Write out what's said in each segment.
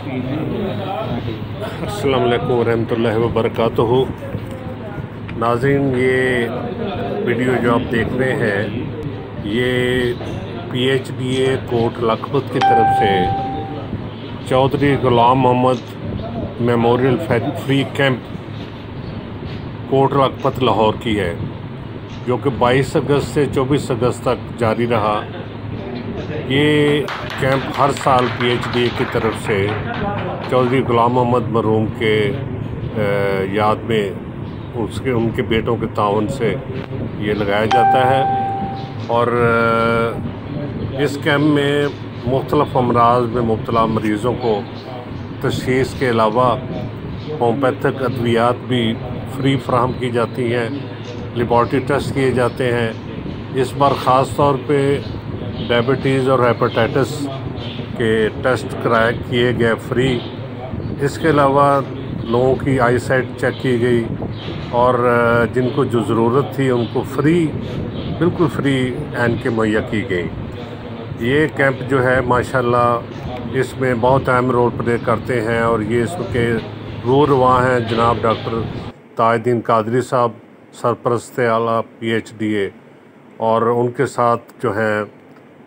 अस्सलाम वालेकुम रहमतुल्लाहि व बरकातुहू। नाज़रीन, ये वीडियो जो आप देख रहे हैं ये PHDA कोट लखपत की तरफ से Chaudhary Ghulam Mohammad memorial free camp Kot Lakhpat Lahore की है, जो कि 22 अगस्त से 24 अगस्त तक जारी रहा। ये कैंप हर साल PHDA की तरफ से चौधरी गुलाम मोहम्मद मरहूम के याद में उनके बेटों के ताउन से ये लगाया जाता है। और इस कैंप में मुख्तलिफ़ अमराज में मुब्तला मरीज़ों को तशख़ीस के अलावा होम्योपैथिक अद्वियात भी फ्री फराहम की जाती हैं, लेबॉर्ट्री टेस्ट किए जाते हैं। इस बार ख़ास तौर पे डायबिटीज़ और हेपेटाइटिस के टेस्ट किए गए फ्री। इसके अलावा लोगों की आई साइट चेक की गई और जिनको जो ज़रूरत थी उनको बिल्कुल फ्री एन के मुहैया की गई। ये कैंप जो है माशाल्लाह इसमें बहुत अहम रोल प्ले करते हैं और ये इसके रूरवा हैं जनाब डॉक्टर ताजुद्दीन कादरी साहब, सरपरस्त आला PHDA, और उनके साथ जो हैं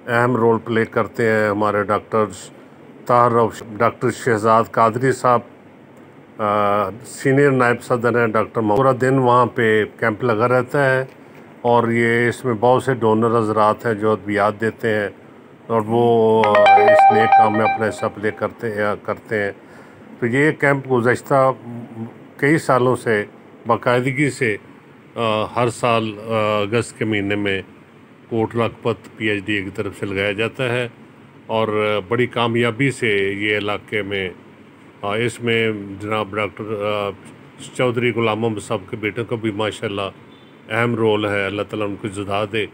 अहम रोल प्ले करते हैं हमारे डॉक्टर शहजाद कादरी साहब, सीनियर नायब सदर हैं डॉक्टर। पूरा दिन वहाँ पे कैंप लगा रहता है और ये इसमें बहुत से डोनर हजरात हैं जो अद्वियात देते हैं और वो इस नेक काम में अपना हिस्सा प्ले करते हैं। तो ये कैंप गुज़श्ता कई सालों से बाकायदगी से हर साल अगस्त के महीने में कोट लखपत PHDA की तरफ से लगाया जाता है और बड़ी कामयाबी से ये इलाके में इसमें जनाब डॉक्टर चौधरी गुलाम मोहम्मद साहब के बेटों का भी माशाल्लाह अहम रोल है। अल्लाह ताला उनको ज़िदा दे।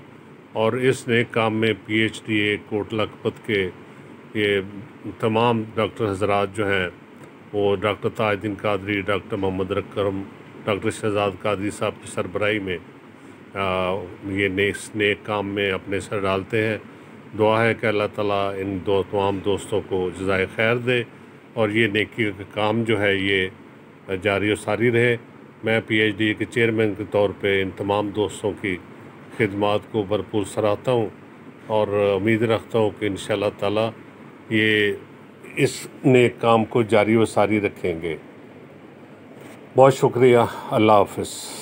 और इस नेक काम में PHDA कोट लखपत के ये तमाम डॉक्टर हजरात जो हैं वो डॉक्टर ताजुद्दीन कादरी, डॉक्टर मोहम्मद रकरम, डॉक्टर शहजाद कादरी साहब की सरबराही में ये नेक काम में अपने सर डालते हैं। दुआ है कि अल्लाह ताला इन तमाम दोस्तों को जज़ाए खैर दे और ये नेकी का काम जो है ये जारी और सारी रहे। मैं PHDA के चेयरमैन के तौर पे इन तमाम दोस्तों की खिदमात को भरपूर सराहता हूँ और उम्मीद रखता हूँ कि इंशाअल्लाह ताला ये इस नेक काम को जारी और सारी रखेंगे। बहुत शुक्रिया। अल्लाह हाफ़िज़।